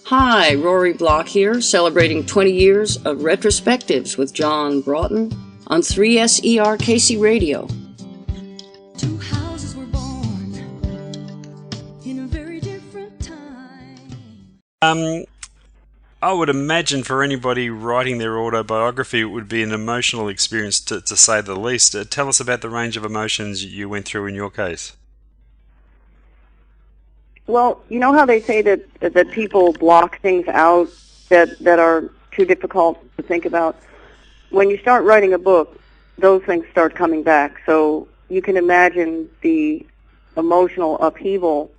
Hi, Rory Block here, celebrating 20 years of Retrospectives with John Broughton on 3SERKC Radio. Two houses were born in a very different time. I would imagine for anybody writing their autobiography, it would be an emotional experience to say the least. Tell us about the range of emotions you went through in your case. Well, you know how they say that people block things out that are too difficult to think about? When you start writing a book, those things start coming back. So you can imagine the emotional upheaval,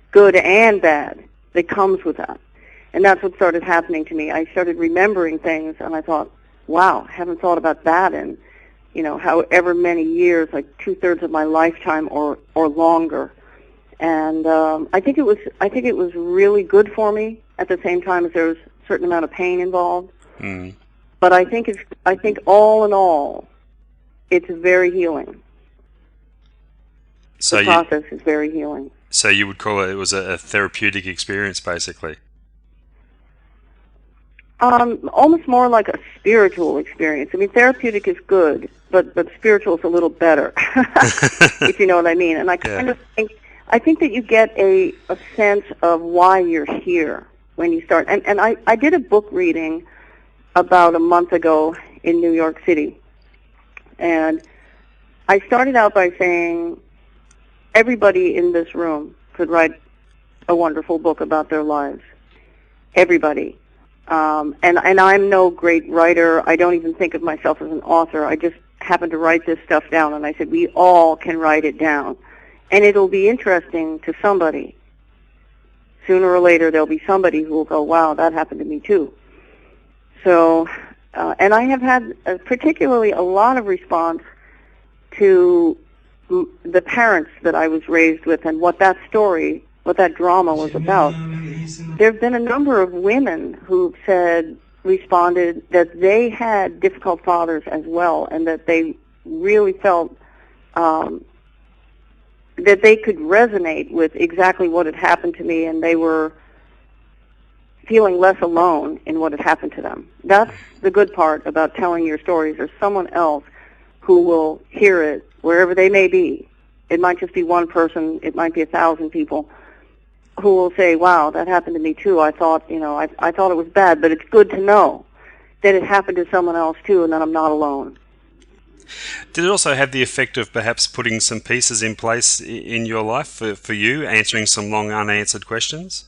good and bad, that comes with that. And that's what started happening to me. I started remembering things, and I thought, wow, I haven't thought about that in, however many years, like 2/3 of my lifetime or longer. And I think it was really good for me. At the same time as there was a certain amount of pain involved. Mm. But I think all in all, it's very healing. So the process is very healing. So you would call it was a therapeutic experience, basically. Almost more like a spiritual experience. I mean, therapeutic is good, but spiritual is a little better, if you know what I mean. And I kind of think that you get a sense of why you're here when you start. And I did a book reading about a month ago in New York City. And I started out by saying everybody in this room could write a wonderful book about their lives. Everybody. And I'm no great writer. I don't even think of myself as an author. I just happened to write this stuff down, and I said we all can write it down. And it'll be interesting to somebody. Sooner or later, there'll be somebody who will go, wow, that happened to me too. So, and I have had particularly a lot of response to the parents that I was raised with and what that story, what that drama was about. There have been a number of women who've responded that they had difficult fathers as well, and that they really felt that they could resonate with exactly what had happened to me, and they were feeling less alone in what had happened to them. That's the good part about telling your stories. There's someone else who will hear it wherever they may be. It might just be one person. It might be 1,000 people who will say, wow, that happened to me too. I thought, I thought it was bad, but it's good to know that it happened to someone else too, and that I'm not alone. Did it also have the effect of perhaps putting some pieces in place in your life for you, answering some long unanswered questions?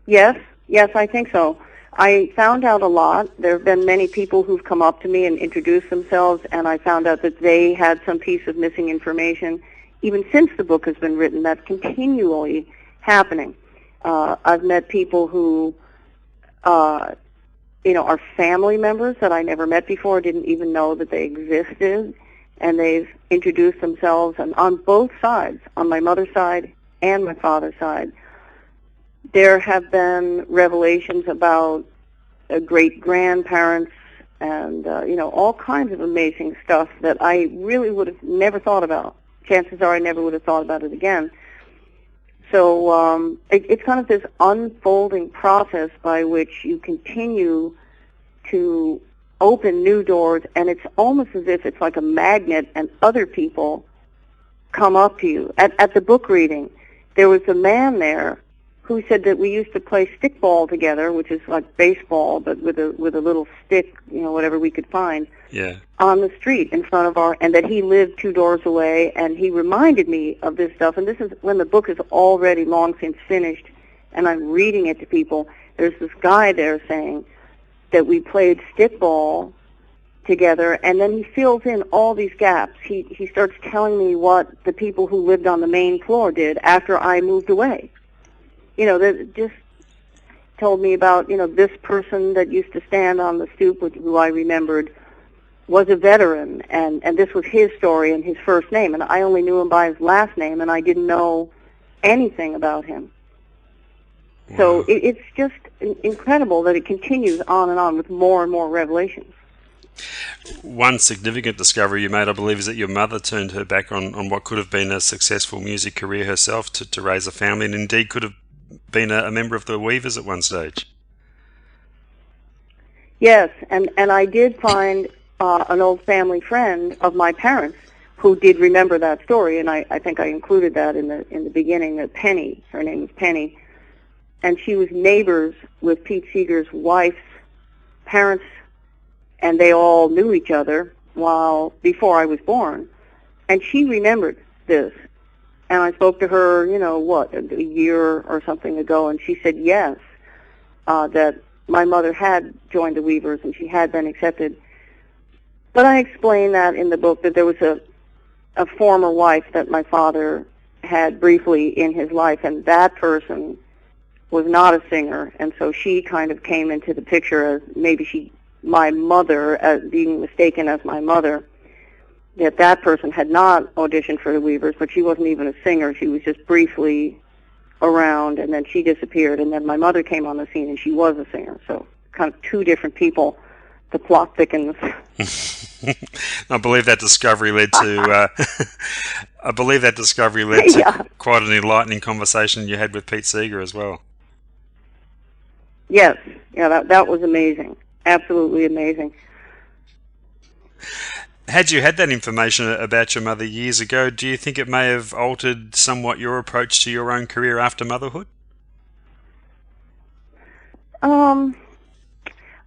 Yes, I think so. I found out a lot. There have been many people who've come up to me and introduced themselves, and I found out that they had some piece of missing information. Even since the book has been written, that's continually happening. I've met people who are family members that I never met before, didn't even know that they existed, and they've introduced themselves, and on both sides, on my mother's side and my father's side, there have been revelations about great-grandparents and, all kinds of amazing stuff that I really would have never thought about. Chances are I never would have thought about it again. So it's kind of this unfolding process by which you continue to open new doors, and it's almost as if it's like a magnet and other people come up to you. At the book reading, there was a man there who said that we used to play stickball together, which is like baseball, but with a little stick, whatever we could find, on the street in front of and that he lived 2 doors away, and he reminded me of this stuff. And this is when the book is already long since finished, and I'm reading it to people. There's this guy there saying that we played stickball together, and then he fills in all these gaps. He starts telling me what the people who lived on the main floor did after I moved away. That just told me about, this person that used to stand on the stoop, who I remembered was a veteran, and this was his story and his first name, and I only knew him by his last name, and I didn't know anything about him. Wow. So it's just incredible that it continues on and on with more and more revelations. One significant discovery you made, I believe, is that your mother turned her back on what could have been a successful music career herself to raise a family, and indeed could have been a member of the Weavers at one stage. Yes, and I did find an old family friend of my parents who did remember that story, and I think I included that in the beginning. Penny, her name was Penny, and she was neighbors with Pete Seeger's wife's parents, and they all knew each other before I was born, and she remembered this. And I spoke to her, a year or something ago, and she said yes, that my mother had joined the Weavers and she had been accepted. But I explained that in the book, that there was a former wife that my father had briefly in his life, and that person was not a singer, and so she kind of came into the picture as maybe my mother, as being mistaken as my mother, that person had not auditioned for the Weavers, but she wasn't even a singer. She was just briefly around, and then she disappeared, and then my mother came on the scene, and she was a singer. So kind of two different people. The plot thickens. I believe that discovery led to. Yeah. Quite an enlightening conversation you had with Pete Seeger as well. Yes, yeah, that was amazing, absolutely amazing. Had you had that information about your mother years ago, do you think it may have altered somewhat your approach to your own career after motherhood?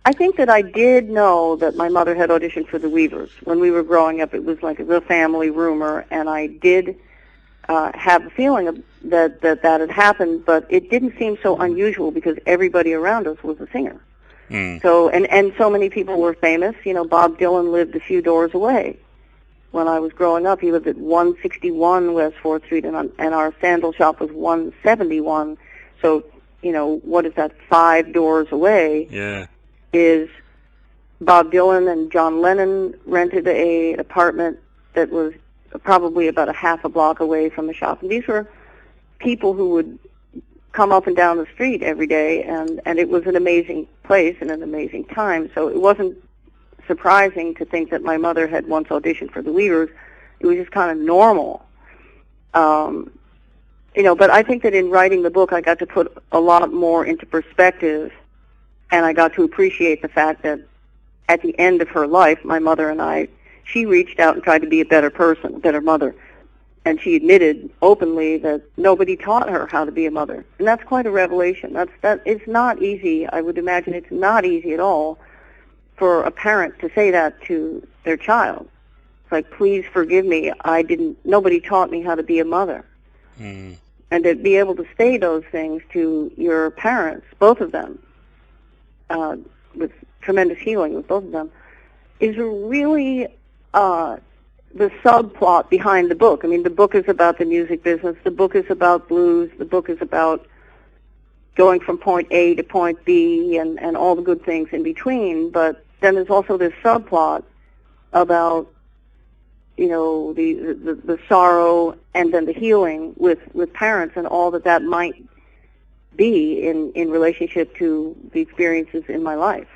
I think that I did know that my mother had auditioned for the Weavers. When we were growing up, it was like the family rumor, and I did have a feeling that had happened, but it didn't seem so unusual because everybody around us was a singer. Mm. So and so many people were famous. Bob Dylan lived a few doors away. When I was growing up, he lived at 161 West 4th Street, and our Sandal Shop was 171. So, what is that, 5 doors away? Yeah. Is Bob Dylan and John Lennon rented an apartment that was probably about a half a block away from the shop. And these were people who would come up and down the street every day, and it was an amazing place and an amazing time. So it wasn't surprising to think that my mother had once auditioned for the Weavers. It was just kind of normal. But I think that in writing the book, I got to put a lot more into perspective, and I got to appreciate the fact that at the end of her life, my mother and she reached out and tried to be a better person, a better mother. And she admitted openly that nobody taught her how to be a mother. And that's quite a revelation. It's not easy. I would imagine it's not easy at all for a parent to say that to their child. It's like, please forgive me. Nobody taught me how to be a mother. Mm. And to be able to say those things to your parents, both of them, with tremendous healing with both of them, is really the subplot behind the book. I mean, the book is about the music business. The book is about blues. The book is about going from point A to point B and all the good things in between. But then there's also this subplot about, the sorrow and then the healing with parents and all that might be in relationship to the experiences in my life.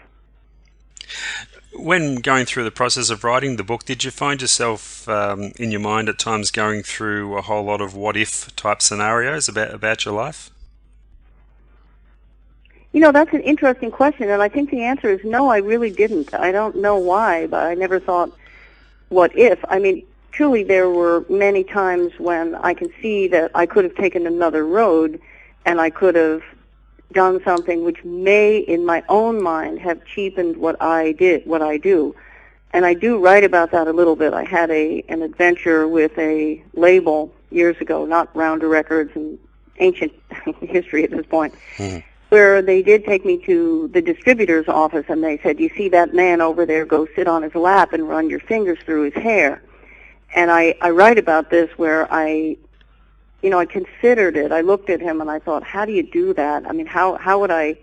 When going through the process of writing the book, did you find yourself in your mind at times going through a whole lot of what-if type scenarios about your life? That's an interesting question, and I think the answer is no, I really didn't. I don't know why, but I never thought, what if? I mean, truly there were many times when I can see that I could have taken another road, and I could have done something which may, in my own mind, have cheapened what I do. And I do write about that a little bit. I had an adventure with a label years ago, not Rounder Records, and ancient history at this point, where they did take me to the distributor's office, and they said, you see that man over there, go sit on his lap and run your fingers through his hair. And I write about this where I considered it. I looked at him and I thought, how do you do that? I mean, how would I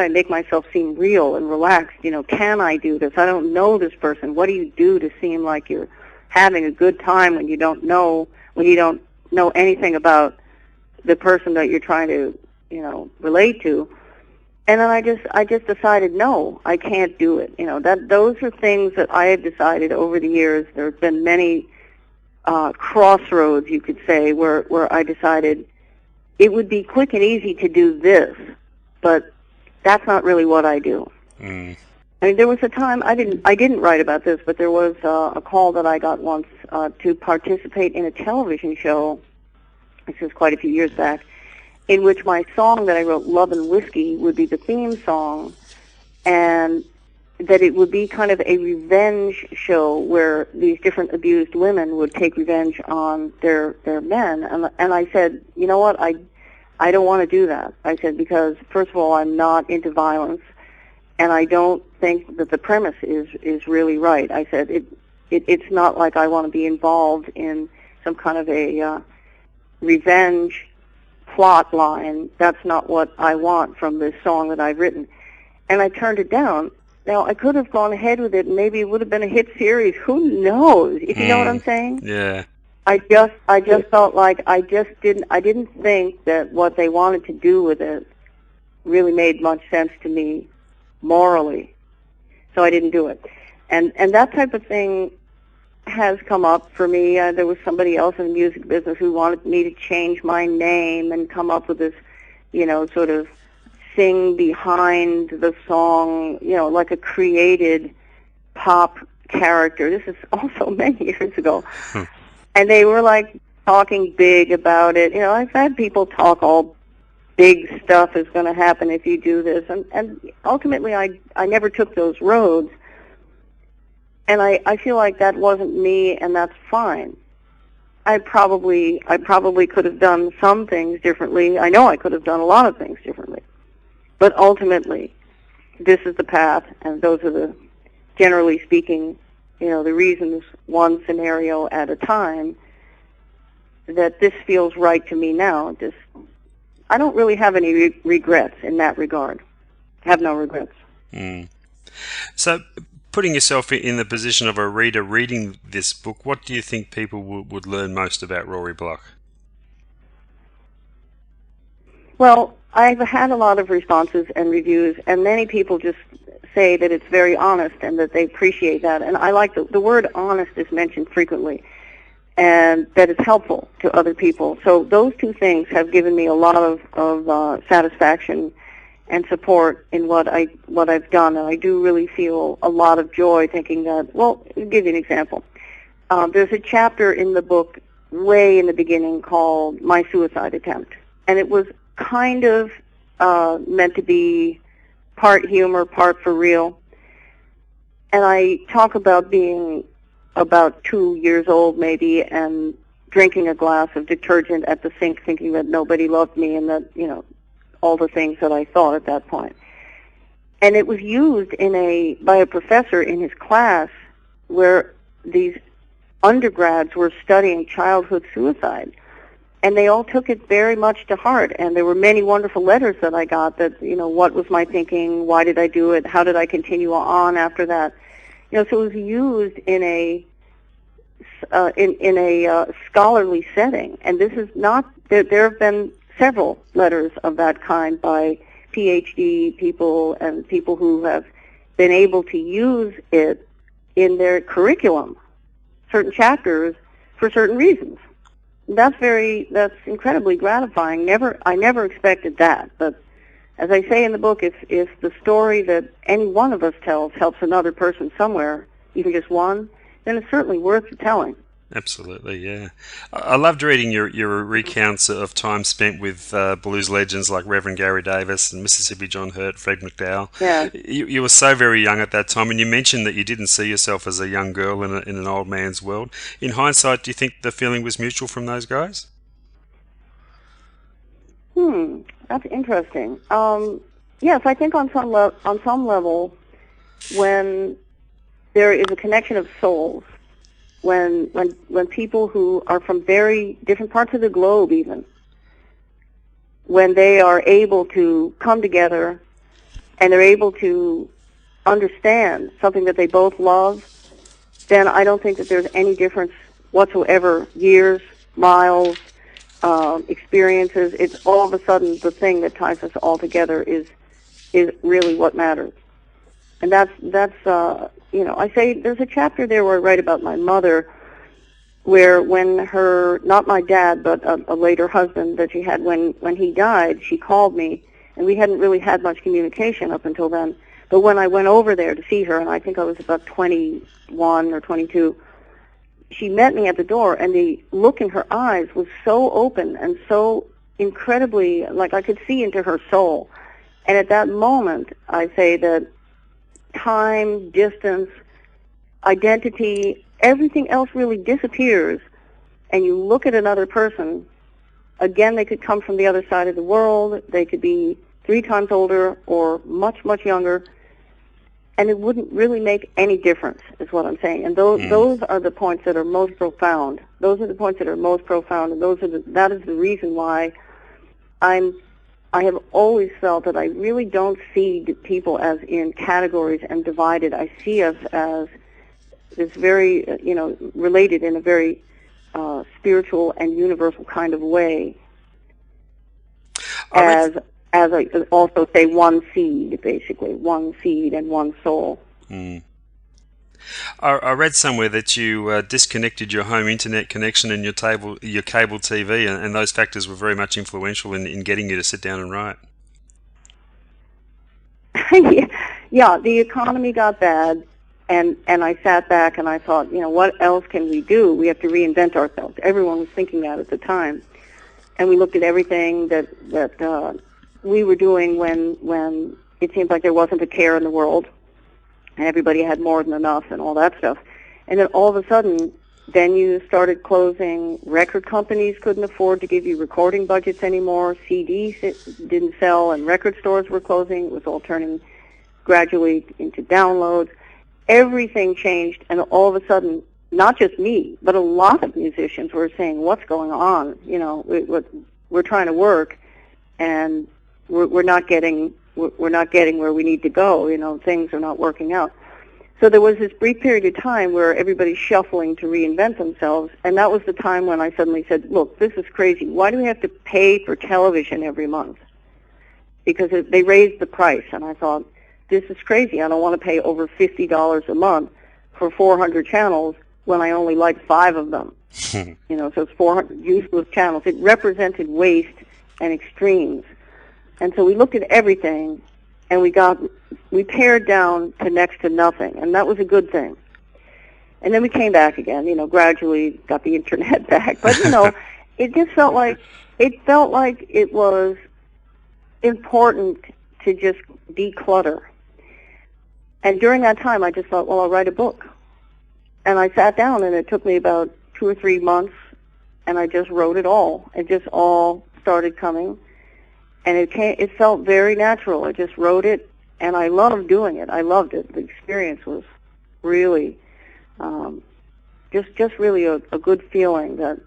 make myself seem real and relaxed? Can I do this? I don't know this person. What do you do to seem like you're having a good time when you don't know anything about the person that you're trying to, relate to? And then I just decided, no, I can't do it. Those are things that I have decided over the years. There have been many crossroads, you could say, where I decided it would be quick and easy to do this, but that's not really what I do. Mm. I mean, there was a time I didn't write about this, but there was a call that I got once to participate in a television show. This was quite a few years back, in which my song that I wrote, "Love and Whiskey," would be the theme song, and that it would be kind of a revenge show where these different abused women would take revenge on their men. And I said, you know what, I don't want to do that. I said, because first of all, I'm not into violence, and I don't think that the premise is really right. I said, it's not like I want to be involved in some kind of a revenge plot line. That's not what I want from this song that I've written. And I turned it down. Now, I could have gone ahead with it, and maybe it would have been a hit series. Who knows? If you know what I'm saying? Yeah. I just felt like I didn't think that what they wanted to do with it really made much sense to me morally. So I didn't do it. And that type of thing has come up for me. There was somebody else in the music business who wanted me to change my name and come up with this, sort of sing behind the song, like a created pop character. This is also many years ago. And they were like talking big about it. I've had people talk all big stuff is going to happen if you do this. And ultimately I never took those roads. And I feel like that wasn't me, and that's fine. I probably could have done some things differently. I know I could have done a lot of things differently. But ultimately, this is the path, and those are the, generally speaking, the reasons, one scenario at a time, that this feels right to me now. I don't really have any regrets in that regard. I have no regrets. Mm. So, putting yourself in the position of a reader reading this book, what do you think people would learn most about Rory Block? Well, I've had a lot of responses and reviews, and many people just say that it's very honest and that they appreciate that. And I like the word honest is mentioned frequently, and that it's helpful to other people. So those two things have given me a lot of satisfaction and support in what I've done. And I do really feel a lot of joy thinking that, well, I'll give you an example. There's a chapter in the book way in the beginning called My Suicide Attempt. And it was kind of meant to be part humor, part for real. And I talk about being about 2 years old maybe and drinking a glass of detergent at the sink thinking that nobody loved me and that, all the things that I thought at that point. And it was used by a professor in his class where these undergrads were studying childhood suicide. And they all took it very much to heart. And there were many wonderful letters that I got that, what was my thinking? Why did I do it? How did I continue on after that? So it was used in a scholarly setting. And this is not, there have been several letters of that kind by PhD people and people who have been able to use it in their curriculum, certain chapters, for certain reasons. That's incredibly gratifying. I never expected that. But as I say in the book, if the story that any one of us tells helps another person somewhere, even just one, then it's certainly worth the telling. Absolutely, yeah. I loved reading your recounts of time spent with blues legends like Reverend Gary Davis and Mississippi John Hurt, Fred McDowell. Yeah. You were so very young at that time, and you mentioned that you didn't see yourself as a young girl in an old man's world. In hindsight, do you think the feeling was mutual from those guys? That's interesting. Yes, I think on some level, when there is a connection of souls, when people who are from very different parts of the globe even, when they are able to come together and they're able to understand something that they both love, then I don't think that there's any difference whatsoever, years, miles, experiences. It's all of a sudden the thing that ties us all together is really what matters. And that's I say there's a chapter there where I write about my mother, where when her, not my dad, but a later husband that she had, when he died, she called me, and we hadn't really had much communication up until then. But when I went over there to see her, and I think I was about 21 or 22, she met me at the door, and the look in her eyes was so open and so incredibly, like I could see into her soul. And at that moment, I say that time, distance, identity, everything else really disappears, and you look at another person. Again, they could come from the other side of the world. They could be 3 times older or much, much younger, and it wouldn't really make any difference, is what I'm saying. And those are the points that are most profound. Those are the points that are most profound, and that is the reason why I have always felt that I really don't see people as in categories and divided. I see us as this very, related in a very spiritual and universal kind of way. As I also say, one seed, basically, one seed and one soul. Mm. I read somewhere that you disconnected your home internet connection and your cable TV, and those factors were very much influential in getting you to sit down and write. Yeah, the economy got bad, and I sat back and I thought, what else can we do? We have to reinvent ourselves. Everyone was thinking that at the time. And we looked at everything that we were doing when it seemed like there wasn't a care in the world, and everybody had more than enough and all that stuff. And then all of a sudden, venues started closing. Record companies couldn't afford to give you recording budgets anymore. CDs didn't sell, and record stores were closing. It was all turning gradually into downloads. Everything changed, and all of a sudden, not just me, but a lot of musicians were saying, what's going on? We're trying to work, and we're not getting where we need to go. Things are not working out. So there was this brief period of time where everybody's shuffling to reinvent themselves, and that was the time when I suddenly said, look, this is crazy. Why do we have to pay for television every month? Because they raised the price, and I thought, this is crazy. I don't want to pay over $50 a month for 400 channels when I only like 5 of them. So it's 400 useless channels. It represented waste and extremes. And so we looked at everything, and we pared down to next to nothing, and that was a good thing. And then we came back again, gradually got the internet back. But, it just felt like it was important to just declutter. And during that time, I just thought, well, I'll write a book. And I sat down, and it took me about 2 or 3 months, and I just wrote it all. It just all started coming. And it felt very natural. I just wrote it, and I loved doing it. I loved it. The experience was really, just really a good feeling that.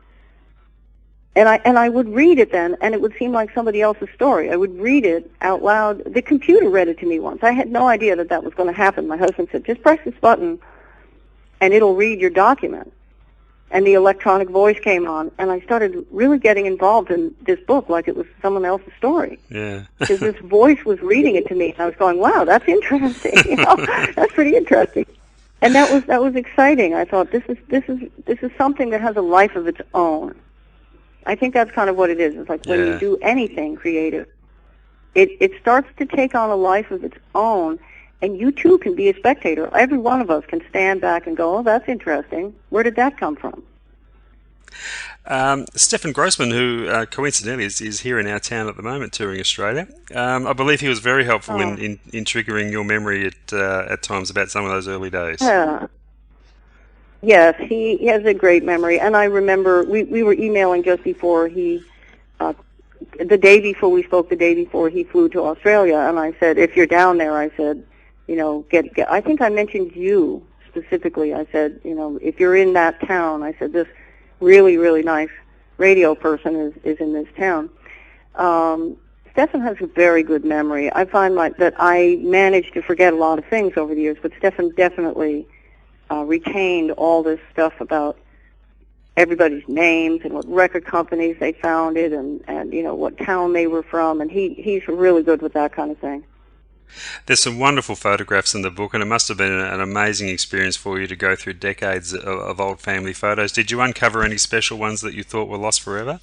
And I would read it then, and it would seem like somebody else's story. I would read it out loud. The computer read it to me once. I had no idea that was going to happen. My husband said, just press this button, and it'll read your document. And the electronic voice came on, and I started really getting involved in this book like it was someone else's story. Yeah. Because this voice was reading it to me, and I was going, wow, that's interesting. That's pretty interesting. And that was exciting. I thought, this is something that has a life of its own. I think that's kind of what it is. It's like when you do anything creative, it starts to take on a life of its own, and you too can be a spectator. Every one of us can stand back and go, oh, that's interesting. Where did that come from? Stefan Grossman, who coincidentally is here in our town at the moment touring Australia, I believe he was very helpful in triggering your memory at times about some of those early days. Yeah. Yes, he has a great memory. And I remember we were emailing just before the day before we spoke, the day before he flew to Australia, and I said, if you're down there, I said, get I think I mentioned you specifically. I said, if you're in that town, I said, this really, really nice radio person is in this town. Stefan has a very good memory. I find that I managed to forget a lot of things over the years, but Stefan definitely retained all this stuff about everybody's names and what record companies they founded and what town they were from, and he's really good with that kind of thing. There's some wonderful photographs in the book, and it must have been an amazing experience for you to go through decades of old family photos. Did you uncover any special ones that you thought were lost forever?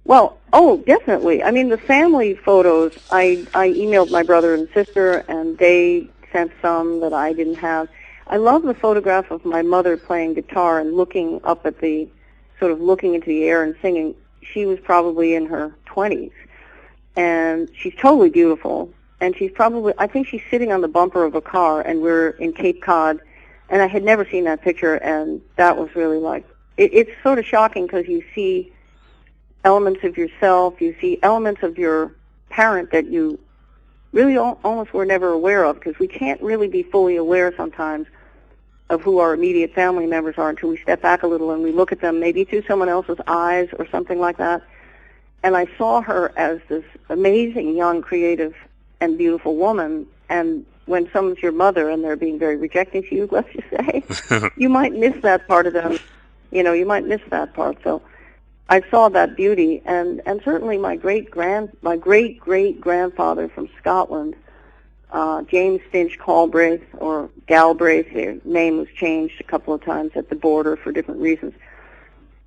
Well, oh, definitely. I mean, the family photos, I emailed my brother and sister, and they sent some that I didn't have. I love the photograph of my mother playing guitar and looking up at the, sort of looking into the air and singing. She was probably in her 20s, and she's totally beautiful. And she's probably, I think she's sitting on the bumper of a car, and we're in Cape Cod, and I had never seen that picture, and that was really like, it's sort of shocking because you see elements of yourself, you see elements of your parent that you really almost were never aware of, because we can't really be fully aware sometimes of who our immediate family members are until we step back a little and we look at them maybe through someone else's eyes or something like that. And I saw her as this amazing, young, creative, and beautiful woman, and when someone's your mother and they're being very rejecting to you, let's just say, you might miss that part of them. You know, you might miss that part. So I saw that beauty, and certainly my great great grandfather from Scotland, James Finch Galbraith or Galbraith. Their name was changed a couple of times at the border for different reasons.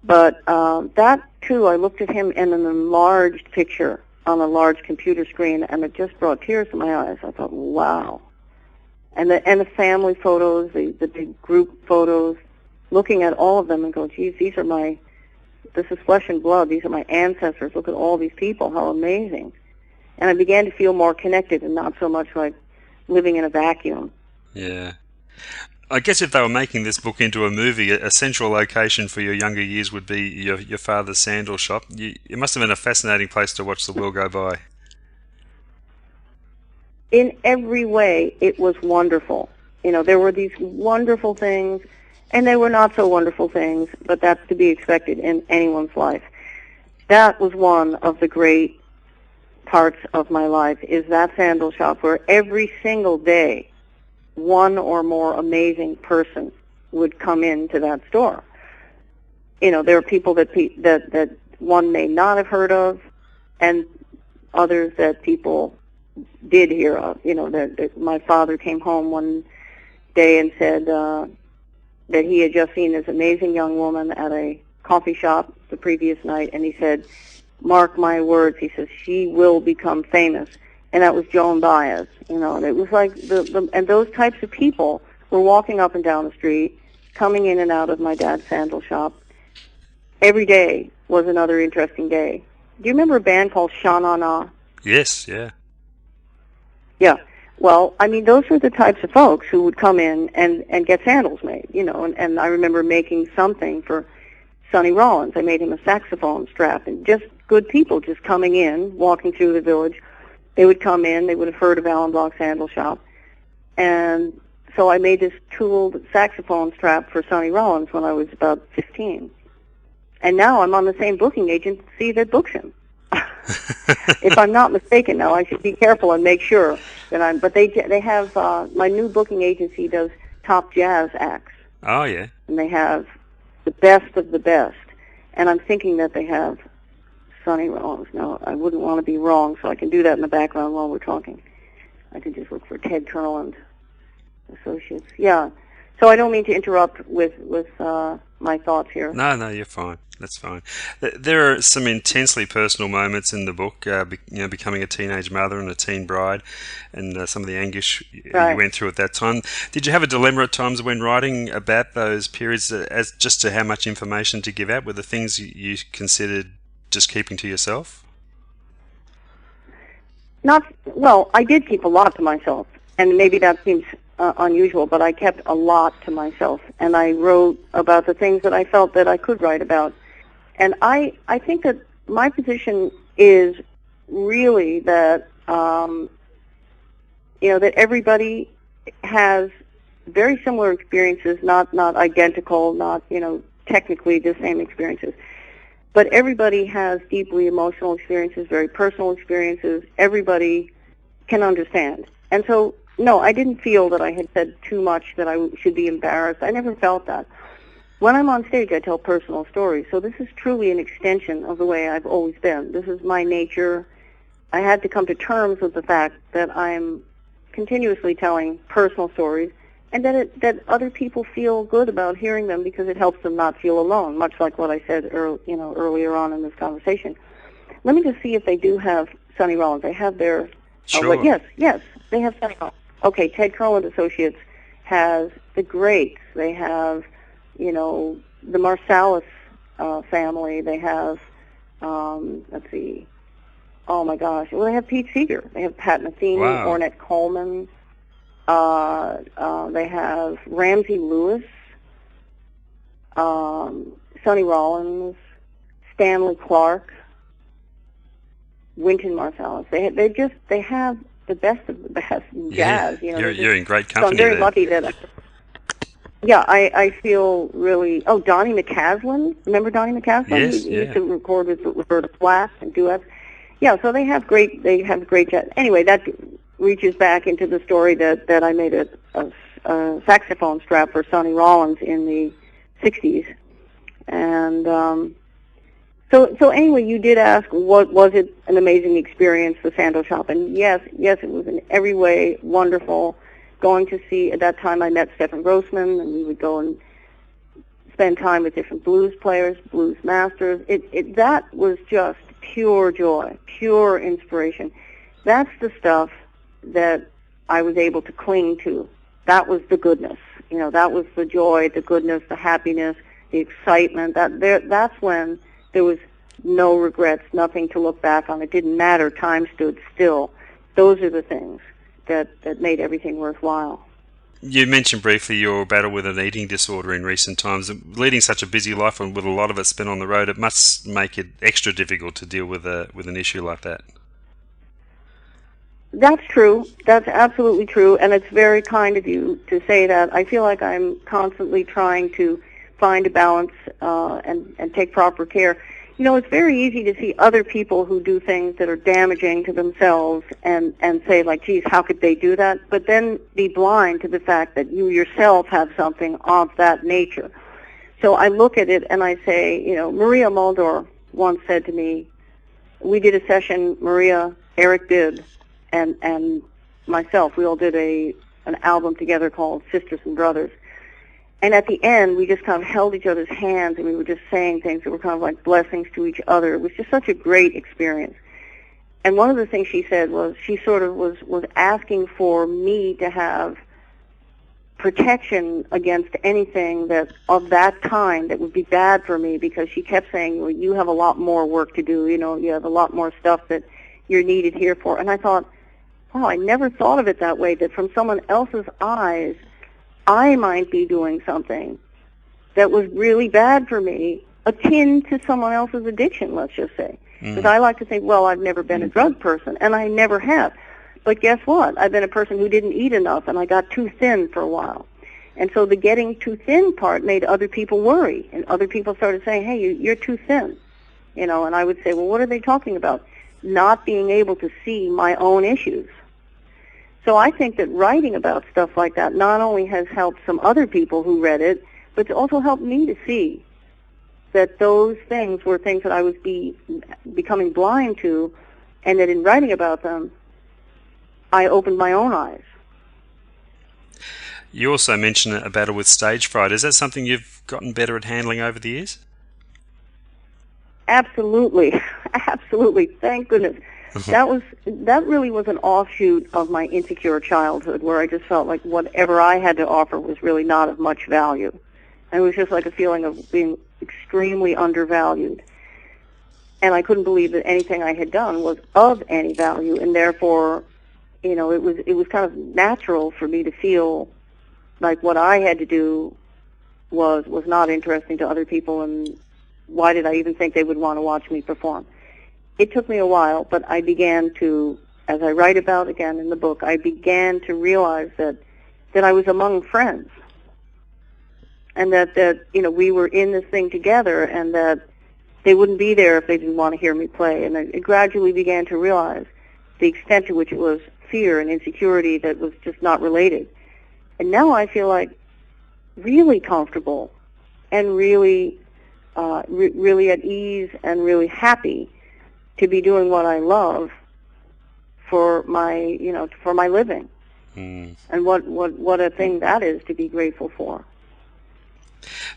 But that too, I looked at him in an enlarged picture on a large computer screen, and it just brought tears to my eyes. I thought, wow. And the family photos, the big group photos, looking at all of them and go, geez, this is flesh and blood. These are my ancestors. Look at all these people. How amazing. And I began to feel more connected and not so much like living in a vacuum. Yeah. I guess if they were making this book into a movie, a central location for your younger years would be your father's Sandal Shop. It must have been a fascinating place to watch the world go by. In every way, it was wonderful. You know, there were these wonderful things, and they were not so wonderful things, but that's to be expected in anyone's life. That was one of the great parts of my life, is that Sandal Shop, where every single day one or more amazing person would come into that store. You know, there are people that one may not have heard of, and others that people did hear of. You know, that my father came home one day and said that he had just seen this amazing young woman at a coffee shop the previous night, and he said, mark my words, he says, she will become famous. And that was Joan Baez, you know, and it was like and those types of people were walking up and down the street, coming in and out of my dad's Sandal Shop. Every day was another interesting day. Do you remember a band called Sha Na Na? Yes, yeah. Yeah. Well, I mean, those were the types of folks who would come in and get sandals made, you know, and I remember making something for Sonny Rollins. I made him a saxophone strap, and just good people just coming in, walking through the village. They would come in, they would have heard of Alan Block's Sandal Shop, and so I made this tooled saxophone strap for Sonny Rollins when I was about 15. And now I'm on the same booking agency that books him. If I'm not mistaken now, I should be careful and make sure that but they have, my new booking agency does top jazz acts. Oh, yeah. And they have the best of the best. And I'm thinking that they have Sonny Rollins. Now, I wouldn't want to be wrong, so I can do that in the background while we're talking. I can just look for Ted Turl and Associates. Yeah. So I don't mean to interrupt with my thoughts here. No, you're fine. That's fine. There are some intensely personal moments in the book, becoming a teenage mother and a teen bride, and some of the anguish you went through at that time. Did you have a dilemma at times when writing about those periods as just to how much information to give out? Were the things you considered just keeping to yourself? I did keep a lot to myself, and maybe that seems unusual, but I kept a lot to myself, and I wrote about the things that I felt that I could write about. And I think that my position is really that, that everybody has very similar experiences, not identical, not, technically the same experiences. But everybody has deeply emotional experiences, very personal experiences. Everybody can understand. And so, no, I didn't feel that I had said too much, that I should be embarrassed. I never felt that. When I'm on stage, I tell personal stories. So this is truly an extension of the way I've always been. This is my nature. I had to come to terms with the fact that I'm continuously telling personal stories, and that other people feel good about hearing them because it helps them not feel alone, much like what I said earlier on in this conversation. Let me just see if they do have Sonny Rollins. They have their... Sure. Yes, they have Sonny Rollins. Okay, Ted Crow & Associates has the greats. They have, the Marsalis family. They have, let's see, oh my gosh. Well, they have Pete Seeger. They have Pat Metheny, Wow. Ornette Coleman. They have Ramsey Lewis, Sonny Rollins, Stanley Clark, Wynton Marsalis. They have the best of the best in jazz. You're in great So company I'm very there. lucky that. I feel really. Oh, Donnie McCaslin. Remember Donnie McCaslin? Yes, He used to record with Roberta Flack and duets. Yeah, so they have great jazz. Anyway, that reaches back into the story that I made a saxophone strap for Sonny Rollins in the 60s. And so anyway, you did ask, what was it an amazing experience, the Sandal Shop? And yes, it was in every way wonderful. Going to see, at that time I met Stephen Grossman, and we would go and spend time with different blues players, blues masters. That was just pure joy, pure inspiration. That's the stuff that I was able to cling to. That was the goodness. That was the joy, the goodness, the happiness, the excitement. That's when there was no regrets, nothing to look back on. It didn't matter. Time stood still. Those are the things that made everything worthwhile. You mentioned briefly your battle with an eating disorder in recent times. Leading such a busy life and with a lot of it spent on the road, it must make it extra difficult to deal with an issue like that. That's true. That's absolutely true, and it's very kind of you to say that. I feel like I'm constantly trying to find a balance and take proper care. It's very easy to see other people who do things that are damaging to themselves and say, like, geez, how could they do that? But then be blind to the fact that you yourself have something of that nature. So I look at it and I say, Maria Muldaur once said to me, we did a session, Maria, Eric Bibb, and myself, we all did an album together called Sisters and Brothers. And at the end, we just kind of held each other's hands, and we were just saying things that were kind of like blessings to each other. It was just such a great experience. And one of the things she said was she sort of was asking for me to have protection against anything that of that kind that would be bad for me, because she kept saying, well, you have a lot more work to do. You have a lot more stuff that you're needed here for. And I thought, wow, I never thought of it that way, that from someone else's eyes, I might be doing something that was really bad for me, akin to someone else's addiction, let's just say. Because I like to think, well, I've never been a drug person, and I never have. But guess what? I've been a person who didn't eat enough, and I got too thin for a while. And so the getting too thin part made other people worry, and other people started saying, hey, you're too thin. And I would say, well, what are they talking about? Not being able to see my own issues. So I think that writing about stuff like that not only has helped some other people who read it, but it's also helped me to see that those things were things that I was becoming blind to, and that in writing about them, I opened my own eyes. You also mentioned a battle with stage fright. Is that something you've gotten better at handling over the years? Absolutely. Absolutely. Thank goodness. That really was an offshoot of my insecure childhood, where I just felt like whatever I had to offer was really not of much value. And it was just like a feeling of being extremely undervalued. And I couldn't believe that anything I had done was of any value, and therefore, it was kind of natural for me to feel like what I had to do was not interesting to other people, and why did I even think they would want to watch me perform? It took me a while, but I began to, as I write about again in the book, I began to realize that I was among friends, and that we were in this thing together, and that they wouldn't be there if they didn't want to hear me play. And I gradually began to realize the extent to which it was fear and insecurity that was just not related. And now I feel like really comfortable and really at ease and really happy to be doing what I love for my living. And what a thing that is to be grateful for.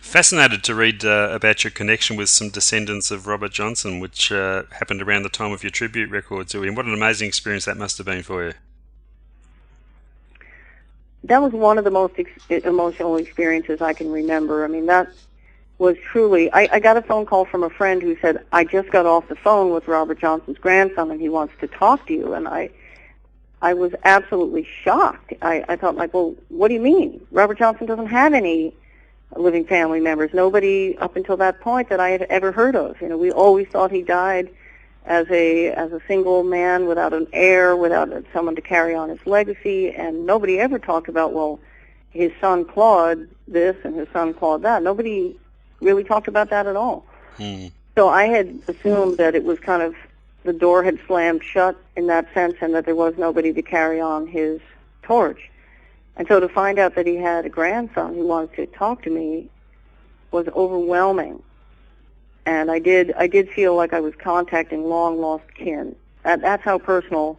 Fascinated to read about your connection with some descendants of Robert Johnson, which happened around the time of your tribute record to him. What an amazing experience that must have been for you. That was one of the most emotional experiences I can remember. I mean, that was truly... I got a phone call from a friend who said, I just got off the phone with Robert Johnson's grandson and he wants to talk to you. And I was absolutely shocked. I thought, like, well, what do you mean? Robert Johnson doesn't have any living family members. Nobody up until that point that I had ever heard of. You know, we always thought he died as a single man without an heir, without someone to carry on his legacy, and nobody ever talked about, well, his son Claude this and his son Claude that. Nobody really talked about that at all. So I had assumed that it was kind of, the door had slammed shut in that sense, and that there was nobody to carry on his torch. And so to find out that he had a grandson who wanted to talk to me was overwhelming. And I did feel like I was contacting long lost kin. That's how personal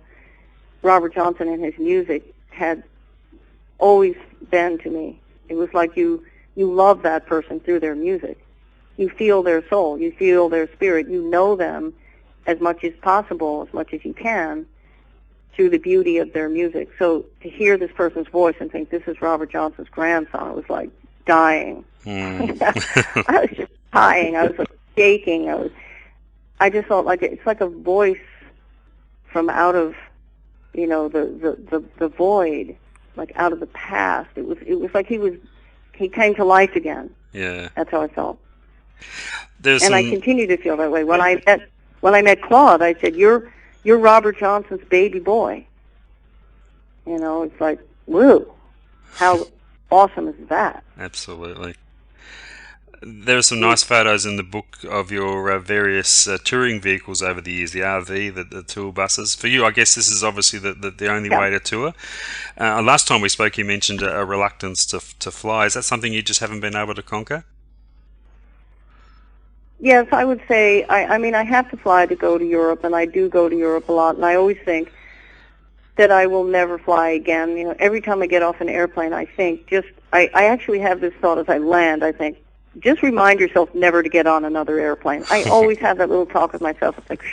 Robert Johnson and his music had always been to me. It was like you love that person through their music. You feel their soul, you feel their spirit, you know them as much as possible, as much as you can, through the beauty of their music. So to hear this person's voice and think, this is Robert Johnson's grandson, it was like dying. I was just dying. I was like shaking. I just felt like it's like a voice from out of, the void, like out of the past. It was like he came to life again. Yeah. That's how I felt. And I continue to feel that way. When I met Claude, I said, You're Robert Johnson's baby boy. You know, it's like, woo, how awesome is that? Absolutely. There are some nice photos in the book of your various touring vehicles over the years, the RV, the tour buses. For you, I guess this is obviously the only way to tour. Last time we spoke, you mentioned a reluctance to fly. Is that something you just haven't been able to conquer? Yes, I would say, I mean, I have to fly to go to Europe, and I do go to Europe a lot, and I always think that I will never fly again. You know, every time I get off an airplane, I think I actually have this thought as I land, I think, just remind yourself never to get on another airplane. I always have that little talk with myself. It's like,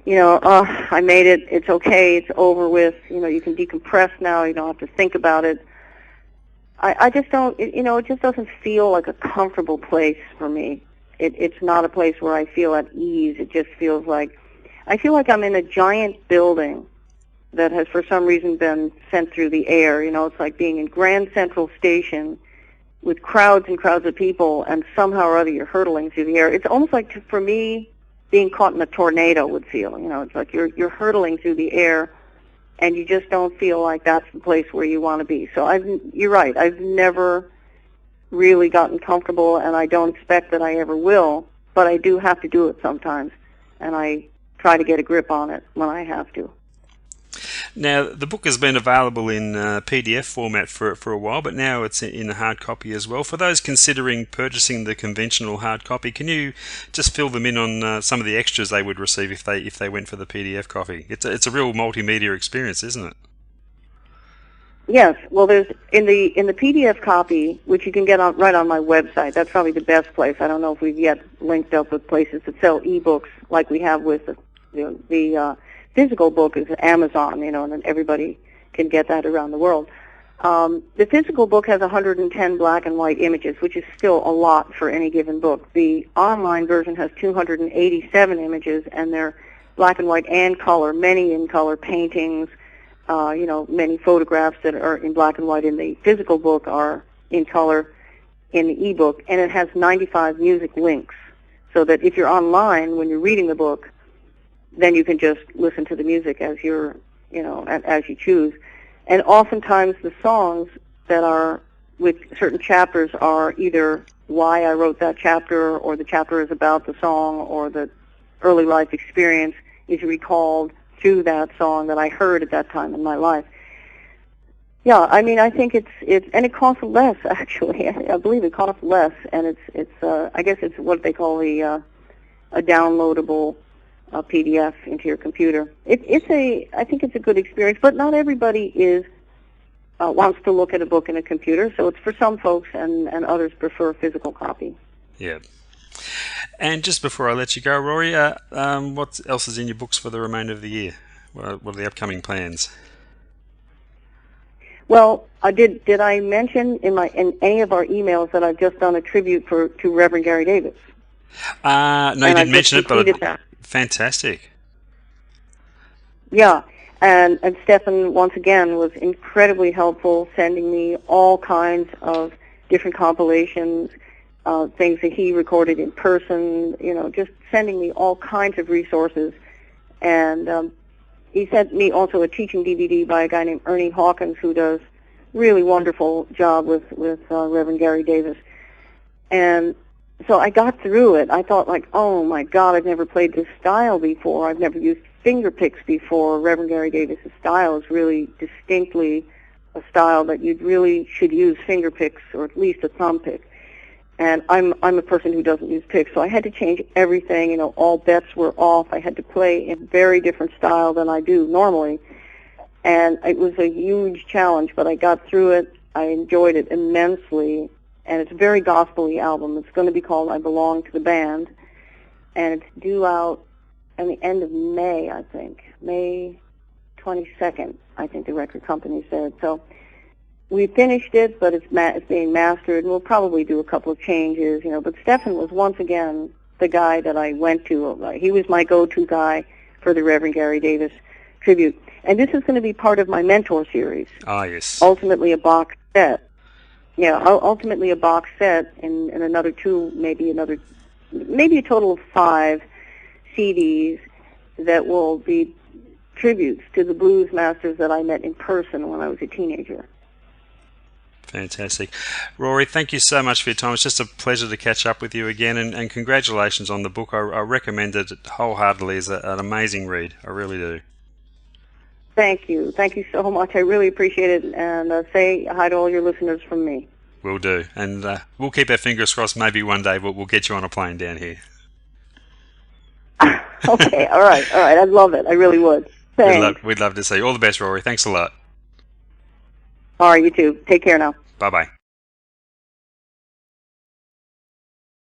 I made it, it's okay, it's over with, you can decompress now, you don't have to think about it. I just don't, it just doesn't feel like a comfortable place for me. It's not a place where I feel at ease. It just feels like, I feel like I'm in a giant building that has for some reason been sent through the air. It's like being in Grand Central Station with crowds and crowds of people, and somehow or other you're hurtling through the air. It's almost like, for me, being caught in a tornado would feel. It's like you're hurtling through the air, and you just don't feel like that's the place where you want to be. So you're right. I've never really gotten comfortable, and I don't expect that I ever will, but I do have to do it sometimes, and I try to get a grip on it when I have to. Now, the book has been available in PDF format for a while, but now it's in a hard copy as well. For those considering purchasing the conventional hard copy, can you just fill them in on some of the extras they would receive if they went for the PDF copy? It's a real multimedia experience, isn't it? Yes. Well, there's in the PDF copy, which you can get right on my website. That's probably the best place. I don't know if we've yet linked up with places that sell ebooks like we have with the physical book is Amazon, and then everybody can get that around the world. The physical book has 110 black and white images, which is still a lot for any given book. The online version has 287 images, and they're black and white and color, many in color paintings. Many photographs that are in black and white in the physical book are in color in the ebook, and it has 95 music links, so that if you're online when you're reading the book, then you can just listen to the music as as you choose. And oftentimes the songs that are with certain chapters are either why I wrote that chapter, or the chapter is about the song, or the early life experience is recalled through that song that I heard at that time in my life. Yeah, I mean, I think it's and it costs less, actually. I believe it costs less, and it's I guess it's what they call a downloadable a PDF into your computer. I think it's a good experience, but not everybody wants to look at a book in a computer, so it's for some folks, and others prefer a physical copy. Yeah. And just before I let you go, Rory, what else is in your books for the remainder of the year? What are the upcoming plans? Well, did I mention in any of our emails that I've just done a tribute to Reverend Gary Davis? No, you didn't mention it, but fantastic. Yeah, and Stefan once again was incredibly helpful, sending me all kinds of different compilations, things that he recorded in person. Just sending me all kinds of resources, and he sent me also a teaching DVD by a guy named Ernie Hawkins, who does really wonderful job with Reverend Gary Davis. And so I got through it. I thought, like, oh my God, I've never played this style before. I've never used finger picks before. Reverend Gary Davis's style is really distinctly a style that you really should use finger picks, or at least a thumb pick. And I'm a person who doesn't use picks, so I had to change everything. All bets were off. I had to play in a very different style than I do normally. And it was a huge challenge, but I got through it. I enjoyed it immensely. And it's a very gospel-y album. It's going to be called I Belong to the Band. And it's due out at the end of May, I think. May 22nd, I think the record company said. So we finished it, but it's being mastered, and we'll probably do a couple of changes, But Stefan was once again the guy that I went to. He was my go-to guy for the Reverend Gary Davis tribute. And this is going to be part of my mentor series. Ah, yes. Ultimately a box set. Yeah, ultimately a box set, and another two, maybe a total of 5 CDs that will be tributes to the blues masters that I met in person when I was a teenager. Fantastic. Rory, thank you so much for your time. It's just a pleasure to catch up with you again, and congratulations on the book. I recommend it wholeheartedly. It's an amazing read. I really do. Thank you. Thank you so much. I really appreciate it, and say hi to all your listeners from me. Will do. And we'll keep our fingers crossed. Maybe one day we'll get you on a plane down here. Okay, all right. I'd love it. I really would. Thanks. We'd love to see you. All the best, Rory. Thanks a lot. All right, you too. Take care now. Bye-bye.